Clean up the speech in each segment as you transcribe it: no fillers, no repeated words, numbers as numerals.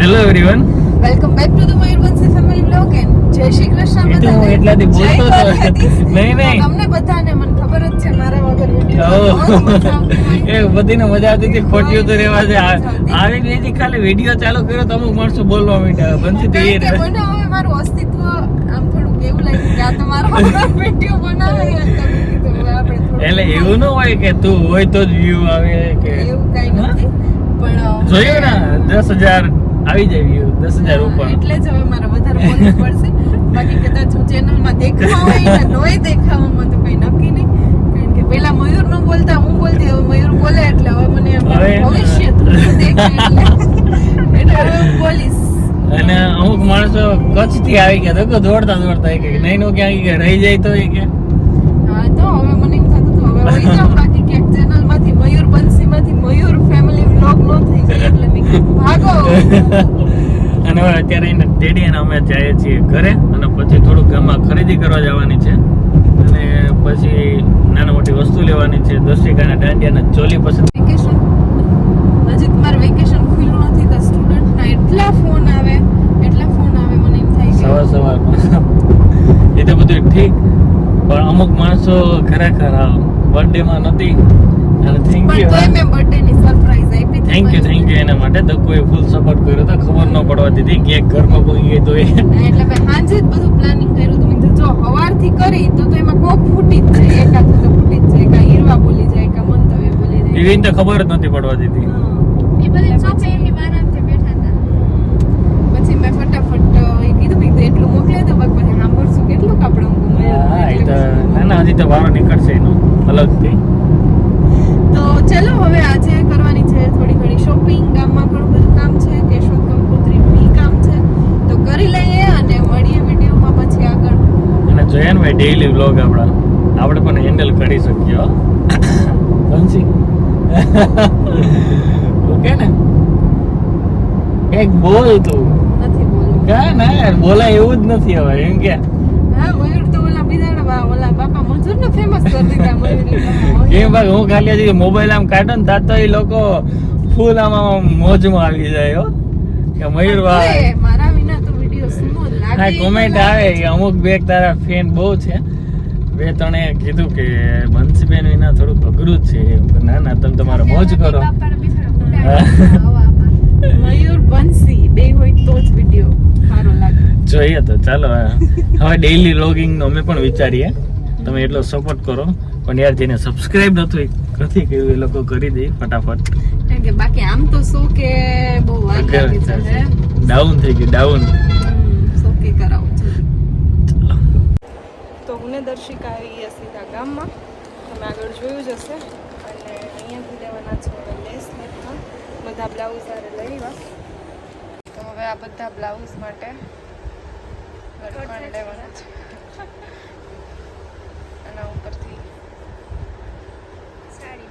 Hello everyone, welcome back to the Mayurvanshi family blog and જય શ્રી કૃષ્ણ એ તો હું બધાને. એટલાથી બોલતો જય હતો. દ્વારકાધીશ. નહીં. તમને બધાને મને ખબર જ છે મારા વગર ઓહ, વિડિયો એ બધીને મજા આવતી હતી. ખોટિયું તો રહેવા દે. આવી ગઈ ખાલી વિડીયો ચાલુ કર્યો તો અમુક માણસો બોલવા માંડ્યા. બનતી તો એ રહે. મને હવે મારું અસ્તિત્વ આમ થોડું એવું લાગ્યું કે આ તમારો વિડિયો બનાવે યાર તમે કીધું હવે આપણે થોડું એટલે એવું ન હોય કે તું હોય તો જ વ્યૂ આવે કે એવું કઈ નથી પણ જોયું ને 10,000 આવી જાય વ્યૂ, 10,000 ઉપર. એટલે જ હવે મારે વધારે બોલવું પડશે. બાકી કદાચ હું ચેનલમાં દેખાવ હોય ને નોય દેખાવામાં તો કઈ નક્કી નહીં, કારણ કે પેલા મયુર ન બોલતા હું બોલતી, હવે મયુર બોલે એટલે હવે મને ભવિષ્ય દેખાય એટલે હવે હું બોલીશ. અને અમુક માણસો કચ્છ થી આવી ગયા તો દોડતા કે નહીં નો ક્યાં કે રહી જાય તો એ કે હા તો હવે મને એમ થતું હતું હવે હોઈ જાવ, બાકી ક્યાંક ચેનલમાંથી મયુર બંસીમાંથી મયુર ફેમિલી વ્લોગ નો થઈ જાય એટલે મેં કીધું ભાગો. અને હવે અત્યારે એને ડેડી અને અમે જઈએ છીએ ઘરે, અને પછી થોડુંક ગામમાં ખરીદી કરવા જવાની છે, અને પછી નાની મોટી વસ્તુ લેવાની છે. દર્શિકાના દાંડિયાના ચોલી પસંદ. વેકેશન હજી તમારું વેકેશન ખુલ્લું નથી તો સ્ટુડન્ટના એટલા ફોન આવે મને એમ થાય કે સવારમાં એ તો બધું ઠીક, પણ અમુક માણસો ખરેખર બર્થડે માં નથી. અને થેન્ક પણ યુ, તોય મેં બર્થડે ની સરપ્રાઈઝ આપી હતી. થેન્ક યુ એના માટે. તો કોઈ ફૂલ સપોર્ટ કર્યો તો ખબર ન પડવા દીધી કે ઘરમાં કોઈ ગઈ તો એ એટલે મેં સાંજે જ બધું પ્લાનિંગ કર્યું હતું. મેં કીધું જો હવારથી કરી તો એમાં કોક ફૂટી જ જાય, એકાદ તો ફૂટી જ જાય, કા હીરવા બોલી જાય, કા મંતવ્ય બોલી જાય. એવી તો ખબર જ નથી પડવા દીધી. એ બધી ચોપે એમની આરામથી બેઠા હતા. પછી મેં ફટાફટ એ કીધું કે એટલું મોકલી દો, બાકી પછી સાંભળશું કેટલું કાપડ હા, એ તો ના હજી તો વારો નીકળશે એનો અલગથી. તો ચલો હવે આજે કરવાની છે થોડી ઘણી શોપિંગ. ગામમાં ઘણું બધું કામ છે, કેશોદ કંકોત્રીનું ઈ કામ છે, તો કરી લઈએ અને મળીએ વિડીયોમાં પછી આગળ. અને જોઈએ ને ભાઈ ડેઈલી વ્લોગ આપણે પણ હેન્ડલ કરી શકીએ હો. બંસી ઓકે ને, એક બોલ તું નથી બોલું. કાંઈ ના યાર, બોલાય એવું જ નથી હવે એમ કે હા મયુર તો ઓલા બીજા ઓલા બાપા મજૂરને ફેમસ કરી દીધા મયુર. કેમ ભાઈ, હું ખાલી હજી મોબાઈલ આમ કાઢો ને તાર તો એ લોકો ફૂલ આમ મોજમાં આવી જાય હો કે મયુર ભાઈ. મારા વિના તો વિડિયો સુનો લાગે. હા, કોમેન્ટ આવે કે અમુક બે તારા ફેન બહુ છે, બે ત્રણે કીધું કે બંસીબેન વિના થોડુંક અઘરું જ છે. ના ના, તમે તમારો મોજ કરો. મયુર બંસી બે હોય તો જ વિડિયો સારો લાગે. જોઈએ તો ચાલો, હવે ડેઈલી વ્લોગિંગ નો અમે પણ વિચારીએ. તમે એટલો સપોર્ટ કરો, પણ યાર જેને સબસ્ક્રાઇબ નથી કર્યું એ લોકો કરી દે ફટાફટ, કારણ કે બાકી આમ તો સો કે બહુ વાર લાગી જશે. ડાઉન થઈ ગયું ડાઉન. સો કે કરાવું છે. તો હું ને દર્શિકા આવી સીધા ગામમાં, તમે આગળ જોયું જ હશે. અને અહીંયાથી લેવાના છે હવે લેસ લેસમાં બધા બ્લાઉઝ આરે લઈ આવ્યા. તો હવે આ બધા બ્લાઉઝ માટે લટકણ લેવાના છે. આના ઉપરથી સાડી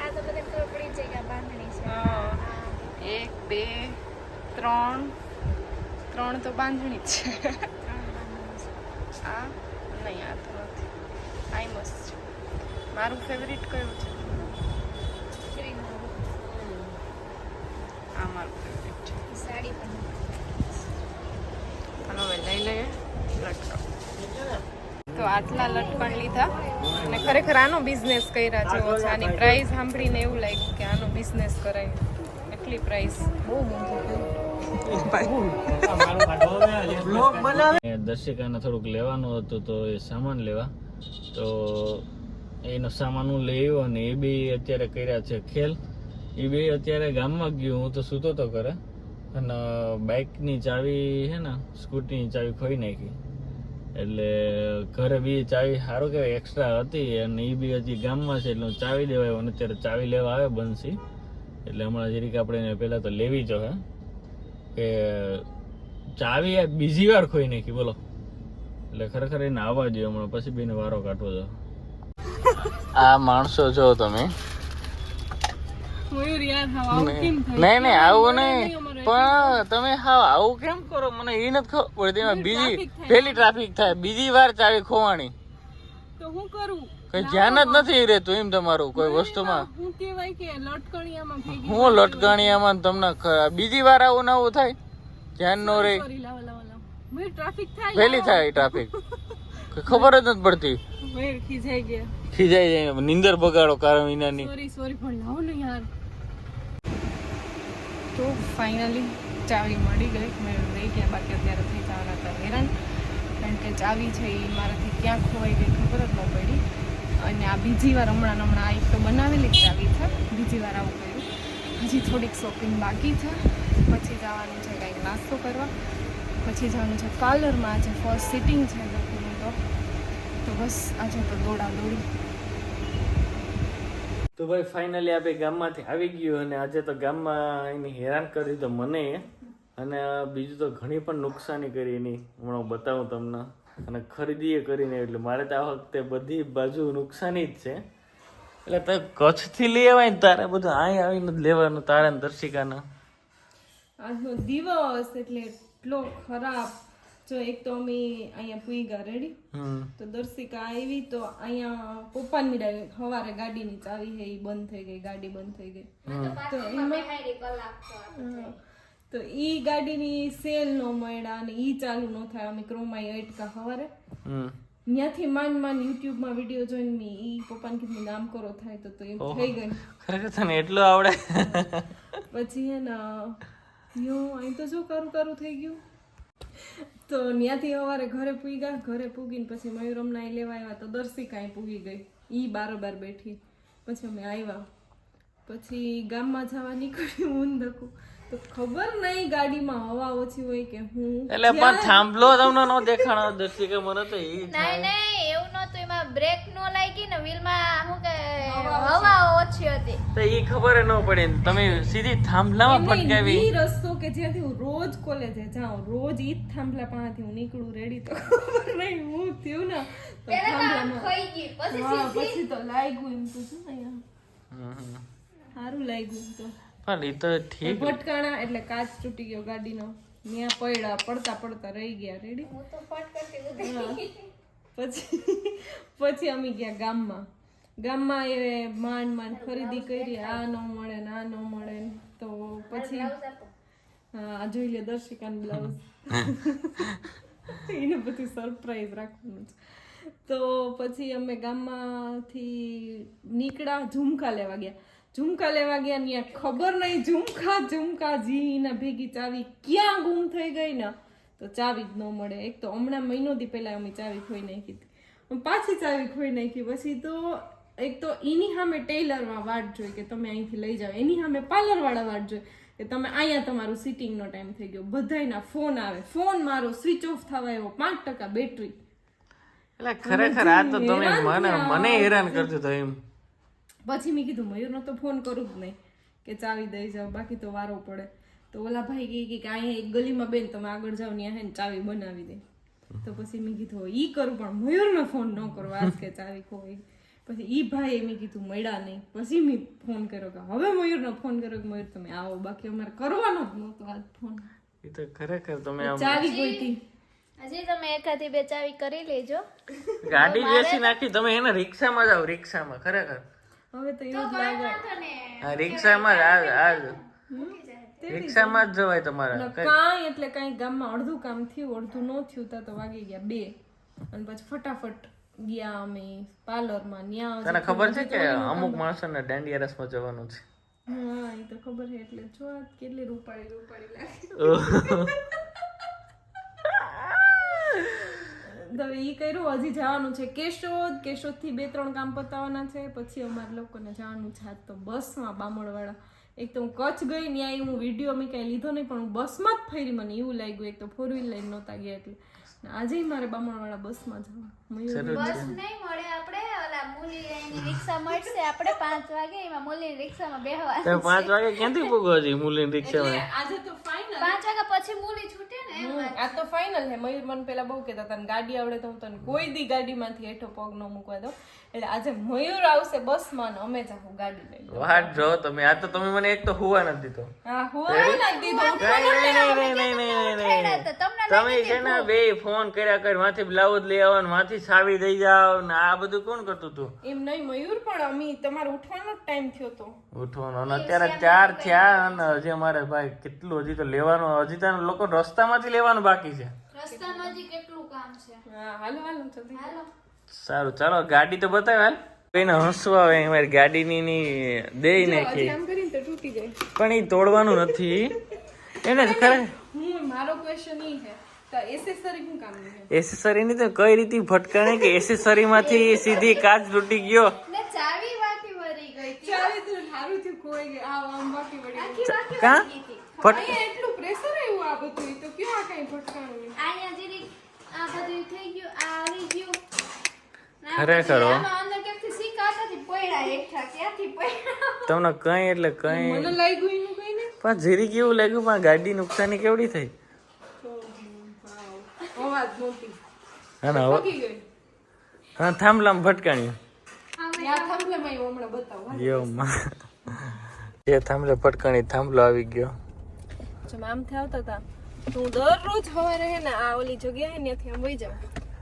આ તો બધે ખબર પડી જાય કે આ બાંધણી છે. હા, 1 2 3 તો બાંધણી જ છે. આ નહીં, આ તો નથી. આ મસ્ત છે. મારું ફેવરિટ કયું છે? આ મારું ફેવરિટ છે. સાડી પણ ચાલો હવે લઈ લઈએ લટકણ. તો આટલા લટકણ લીધા, અને ખરેખર આનો બિઝનેસ કર્યા જેવો છે. આની પ્રાઇસ સાંભળીને એવું લાગ્યું કે આનો બિઝનેસ કરાય. એટલી પ્રાઇસ બહુ મોંઘી. દર્શિકાને થોડુંક લેવાનું હતું તો એ સામાન લેવા, તો એનો સામાન હું લઈ આવ્યો, અને એ બી અત્યારે કર્યા છે ખેલ. એ બી અત્યારે ગામમાં ગયું, હું તો સૂતો તો કરે, અને બાઇકની ચાવી છે ને, સ્કૂટીની ચાવી ખોઈ નાખી. એટલે ઘરે બી ચાવી સારું કહેવાય એક્સ્ટ્રા હતી, અને એ બી હજી ગામમાં છે એટલે હું ચાવી દેવા આવ્યો. અને અત્યારે ચાવી લેવા આવે બંસી, એટલે હમણાં જરીક આપણે પહેલાં તો લેવી જો હે કે ચાવી બીજી વાર ખોઈ નાખી બોલો. એટલે ખરેખર એને આવવા જોઈએ હમણાં, પછી બેને વારો કાઢવો જો. આ માણસો જો તમે, નહીં આવું નહીં, પણ તમે આવું કેમ કરો મને એ નથી ખબર પડતી. બીજી પેલી ટ્રાફિક થાય, બીજી વાર ચાવી ખોવાણી તો હું કરું? કઈ ધ્યાન જ નથી રહેતું એમ તમારું કોઈ વસ્તુમાં. હું કહેવાય કે લટકણિયામાં ભેગી હું લટકાણીયામાં ને તમને બીજી વાર આવું ને આવું થાય ધ્યાન ન રહે. સોરી લાવ મેં ટ્રાફિક થાય વહેલી થાય ટ્રાફિક ખબર જ નથી પડતી. મેં ખીજાઈ ગયા ખીજાઈ જાય નીંદર બગાડો કારણ વિનાની. સોરી પણ લાવ ને યાર. તો ફાઇનલી ચાવી મળી ગઈ. મેં લઈ ગયા, બાકી અત્યારે થઈ જવાના હતા હેરાન, કારણ કે ચાવી છે એ મારાથી ક્યાં ખોવાઈ ગઈ ખબર જ ન પડી. અને આ બીજી વાર હમણાં આ એક તો બનાવેલી ચાવી છે, બીજી વાર આવું કર્યું. હજી થોડીક શોપિંગ બાકી છે, પછી જવાનું છે કંઈક નાસ્તો કરવા, પછી જવાનું છે પાર્લરમાં. આજે ફર્સ્ટ સિટિંગ છે લોકોનું, તો બસ આજે તો દોડી. તો ભાઈ ફાઇનલી આપણે ગામમાંથી આવી ગયું અને આજે તો ગામમાં એની હેરાન કરી તો મને, અને બીજું તો ઘણી પણ નુકસાની કરી એની હમણાં હું બતાવું તમને. અને ખરીદીએ કરીને એટલે મારે તો આ વખતે બધી બાજુ નુકસાની જ છે. એટલે તારે કચ્છથી લઈ આવાય ને તારે બધું અહીં આવીને જ લેવાનું તારે ને દર્શિકાને. આજનો દિવસ એટલે એટલો ખરાબ. જો એક તો અમે અહીંયા પૂગા રેડી, તો દર્શિકા આવી તો અહીંયા પપ્પાની સવારે ગાડીની ચાવી છે એ બંધ થઈ ગઈ, ગાડી બંધ થઈ ગઈ. તો એમાં તો ઈ ગાડીની સેલ નો મળ્યા અને ઈ ચાલુ ન થાય. અમે ક્રોમાં અટકા સવારે ત્યાંથી માંડ યુટ્યુબમાં વિડીયો જોઈને મેં ઈ પપ્પાને કીધું આમ કરો થાય તો એમ થઈ ગઈ. ખરેખર તને એટલું આવડે? પછી હે ને અહીં તો શું કરું થઈ ગયું. તો ત્યાંથી સવારે ઘરે પૂગ્યા, ઘરે પૂગીને પછી મયુરમના લેવા આવ્યા તો દર્શિકા પૂગી ગઈ, ઈ બારોબાર બેઠી. પછી અમે આવ્યા, પછી ગામમાં જવા નીકળી ઊંધકું, તો ખબર નહીં ગાડીમાં હવા ઓછી હોય કે હું. એટલે પણ થાંભલો તમને નો દેખાણો દર્શિકા, મને તો ઈ નહીં એવું નતું, એમાં બ્રેક નો લાગી ને વ્હીલમાં શું કે હવા ઓછી હતી તો ઈ ખબર ન પડી. તમે સીધી થાંભલામાં ફટકાવી. ઈ રસ્તો કે જ્યાંથી હું રોજ કોલેજે જાઉં, રોજ ઈ જ થાંભલા પાસેથી હું નીકળું રેડી, તો ખબર નહીં હું થયું ને તો થાંભલામાં પછી તો લાગ્યું એમ તો શું અહીંયા સારું લાગ્યું. તો પણ ઈ તો ઠીક. ભટકાણા એટલે કાચ તૂટી ગયો ગાડીનો, ત્યાં પડતા રહી ગયા રેડી. હું તો ફટ કરતી પછી અમે ગયા ગામમાં એ માંડ ખરીદી કરી, આ ન મળે ને આ ન મળે ને. તો પછી હા જોઈ લે દર્શિકાનું બ્લાઉઝ, એને બધું સરપ્રાઈઝ રાખવાનું છે. તો પછી અમે ગામમાંથી નીકળ્યા, ઝુમકા લેવા ગયા ત્યાં ખબર નહીં ઝુમકા જીના ભેગી ચાવી ક્યાં ગુમ થઈ ગઈ ને, તો ચાવી જ ન મળે. એક તો હમણાં મહિનો દી પહેલા અમે ચાવી ખોઈ નાખી હતી, પાછી ચાવી ખોઈ નાખી. પછી તો એક તો એની સામે ટેલરમાં વાટ જોઈ કે તમે અહીંથી લઈ જાઓ, એની સામે પાર્લરવાળા વાટ જોઈ કે તમે અહીંયા તમારું સિટિંગનો ટાઈમ થઈ ગયો. બધાયના ફોન આવે, ફોન મારો સ્વિચ ઓફ થવા આવ્યો, 5% બેટરી. એટલે ખરેખર આ તો તમે મને હેરાન કરતો તો એમ. પછી મેં કીધું મયુરનો તો ફોન કરું જ નહીં કે ચાવી દઈ જાઓ, બાકી તો વારો પડે. તો ઓલા ભાઈ કે અહીંયા એક ગલીમાં બેન તમે આગળ જાઓ ત્યાં હે ને ચાવી બનાવી દે. તો પછી મેં કીધું ઈ કરું પણ મયુરનો ફોન ન કરો આજ કે ચાવી ખોઈ. પછી ઈ ભાઈ મેં કીધું મળ્યા નહીં. પછી મેં ફોન કર્યો કે હવે મયુરનો ફોન કર્યો કે મયુર તમે આવો, બાકી અમારે કરવાનો જ નહોતો આજ ફોન. એ તો ખરેખર તમે ચાવી ગોઈતી. હજી તમે એકાદી બે ચાવી કરી લેજો. ગાડી બેસી નાખી તમે એને રિક્ષામાં જાવ, રિક્ષામાં ખરેખર હવે તો એવું જ લાગે હા રિક્ષામાં રિક્ષામાં જ જવાય તમારે. કાંઈ એટલે કાંઈ ગામમાં અડધું કામ થયું, અડધું ન થયું તો વાગી ગયા 2 અને પછી ફટાફટ ગયા અમે પાર્લરમાં. તને ખબર છે કે અમુક માણસોને દાંડિયા રસમાં જવાનું છે? હા એ તો ખબર છે, એટલે જો આ કેટલી રૂપાળી લાગે. તો ઈ કર્યું, હજી જવાનું છે કેશોદ થી 2-3 કામ પતાવવાના છે. પછી અમારે લોકોને જવાનું છે આજ તો બસમાં બામણવાળા. એક તો હું કચ્છ ગઈ ત્યાં હું વિડીયો મેં કઈ લીધો નહીં, પણ હું બસમાં જ ફરી, મને એવું લાગ્યું. એક તો 4 વ્હીલ લઈને નહોતા ગયા એટલે આજે મારે બામણવાળા બસમાં જવાનું. બસ નહીં મળે, આપણે ઓલા મૂલી એની રિક્ષા મળશે, આપણે 5 વાગે એમાં મૂલી રિક્ષામાં બેહવા. તો 5 વાગે ક્યાંથી પૂગો છે મૂલી રિક્ષામાં? આજે તો ફાઇનલ 5 વાગ્યા પછી મૂલી છૂટે ને. આ તો ફાઇનલ છે. મયુર મને પેલા બહુ કહેતા તને ગાડી આવડે તો હું તને કોઈ દી ગાડીમાંથી હેઠો પગ ન મૂકવા દો. એટલે આજે મયુર આવશે બસમાં ને અમે જાઉં ગાડી લઈને. વાટ જો તમે, આ તો તમે મને એક તો હુવા નથી દીધો. હા હુવા નથી દીધો. તમે છે ને બે ફોન કર્યા કર માંથી બ્લાઉઝ લઈ આવવાનું માંથી સાવી દઈ જાવ ને આ બધું કોણ કરતું તું એમ નહીં મયુર પણ અમી તમારે ઉઠવાનો ટાઈમ થયો તો ઉઠવાનો અને અત્યારે 4 થયા અને હજી અમારે ભાઈ કેટલું હજી તો લેવાનું હજી તો લોકો રસ્તામાંથી લેવાનું બાકી છે રસ્તામાં હજી કેટલું કામ છે. હા હાલો હાલો જલ્દી હાલો સારું ચાલો ગાડી તો બતાવ હાલ કોઈને હસવા આવે મારી ગાડીની ની દેઈ નાખી આમ કરીને તો તૂટી જાય. પણ એ તોડવાનું નથી એને જ ખરે મારો ક્વેશ્ચન ઈ છે તો એસેસરી શું કામ ની છે? એસેસરી ની તો કઈ રીતે ફટકાણે કે એસેસરી માંથી સીધી કાચ તૂટી ગયો ને ચાવી વાકી વળી ગઈ હતી. ચાલે તો સારું થયું ખોઈ ગઈ આ આમ બાકી વળી આખી વાકી કા વળી ગઈ હતી. અહીંયા એટલું પ્રેશર આવ્યું આ બધું તો ક્યાં આ કઈ ભટકાણું નહીં. અહીંયા જરીક આ બધું થઈ ગયું આ આવી ગયું. ના, ખરેખર હો. આમાં અંદર ક્યાંકથી શીખાતાથી પડ્યા હેઠા ક્યાંથી પડ્યા. તમને કઈ એટલે કઈ મને લાગ્યું એનું કઈ નહીં. પણ જીરી કેવું લાગ્યું પણ ગાડી નુકસાની કેવડી થઈ અવાજ નહોતી હા ને હવે પકી ગઈ. હા થાંભલામ ફટકાણ્યું યા થાંભલામાં આવ્યું હમણાં બતાવો. યો માં એ થાંભલે ફટકાણી થાંભલો આવી ગયો જેમ આમથી આવતા હતા તો હું દરરોજ સવારે હે ને આ ઓલી જગ્યાએ ત્યાંથી આમ વહી જાઉં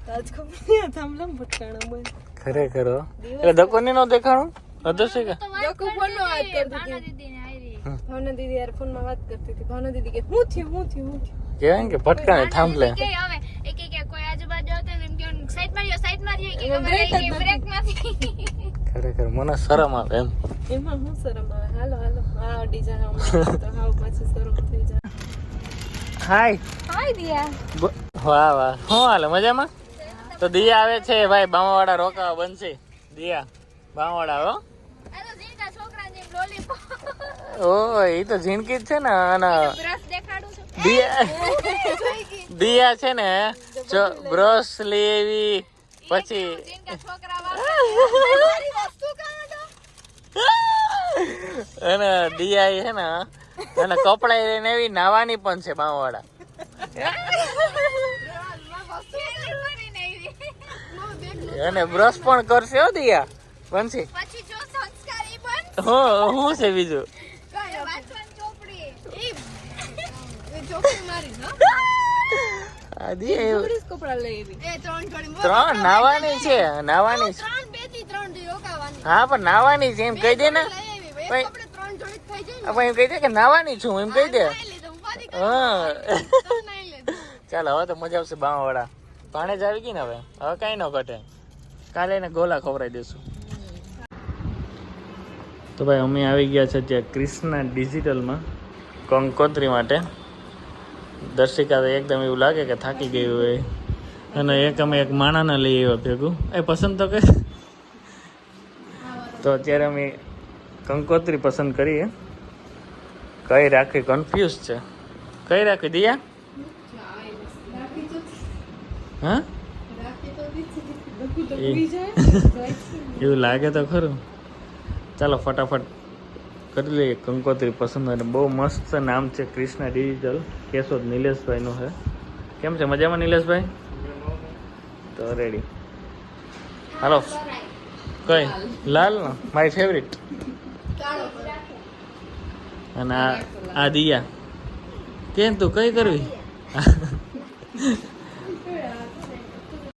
તો આજ ખબર નહીં થાંભલામાં ભટકાણો મને. ખરેખર હો. એટલે દકોની નો દેખાણું અદર્શે કે ડોકુ ફોનમાં વાત કરતી હતી. દીદીને આવી. ભાવના દીદી યાર ફોનમાં વાત કરતી હતી. ભાવના દીદી કે હું થયું કેવાય ને કે ફટકાણે થાંભલે કે હવે એક એક કોઈ આજુબાજુ આવતા એમ કે સાઈડ માર્યો કે ખબર આવી કે બ્રેક નથી. ખરેખર મને શરમ આવે એમ એમાં હું શરમ આવે. હાલો હાલો આ અડી જા હમણાં તો હાવ પાછી શરમ થઈ જાય. હાય હાય દિયા. વાહ વાહ શું હાલે મજામાં તો દિયા આવે છે ભાઈ બામાવાડા રોકાવા બનશે દિયા બામાવાડા હો આ તો જીનકા છોકરા જેમ લોલીપોપ ઓ એ તો જિંદગી જ છે ને અને બ્રશ દેખાડું છું. દિયા છે ને જો બ્રશ લેવી પછી જીનકા છોકરા વાળી વસ્તુ કાઢો. અને દિયા છે ને અને કપડા લઈને એવી નાવાની પણ છે બામાવાડા અને બ્રશ પણ કરશે હો દિયા બનશે પછી જો સંસ્કારી બન હું છે બીજું કાય વાંચવાની ચોપડી એ ચોકી મારી ન આ દિયા થોડીસ કપડા લઈ આવી. એ ત્રણ જોડી ત્રણ નાવાની છે નાવાની છે. ત્રણ બે થી ત્રણ દી રોકાવાની હા પણ નાવાની છે એમ કહી દે ને લઈ આવી ભાઈ ભાઈ આપણે ત્રણ જોડી થઈ જાય આપણે એમ કહી દે કે નાવાની છું એમ કહી દે ને લઈ લીધું ફરી હા તો નહીં લીધું. ચાલો હવે તો મજા આવશે બાવાવાળા પાણે જ આવી ગઈ ને હવે કઈ ન ઘટે કાલે એને ગોલા ખવડાવી દેશું તો ભાઈ અમે આવી ગયા છે ત્યાં ક્રિષ્ના ડિજિટલમાં કંકોત્રી માટે દર્શિકા તો એકદમ એવું લાગે કે થાકી ગયું હોય અને અમે એક માણાને લઈ આવ્યા ભેગું એ પસંદ તો કે તો અત્યારે અમે કંકોત્રી પસંદ કરીએ કઈ રાખી કન્ફ્યુઝ છે કઈ રાખી દિયા હા એવું લાગે તો ખરું ચાલો ફટાફટ કરી લઈએ કંકોત્રી પસંદ અને બહુ મસ્ત નામ છે ક્રિષ્ના ડિજિટલ કેશોદ નિલેશભાઈનું છે કેમ છે મજામાં નિલેશભાઈ તો રેડી હાલો કઈ લાલ ને મારી ફેવરિટ અને આ દિયા કેમ તું કઈ કરવી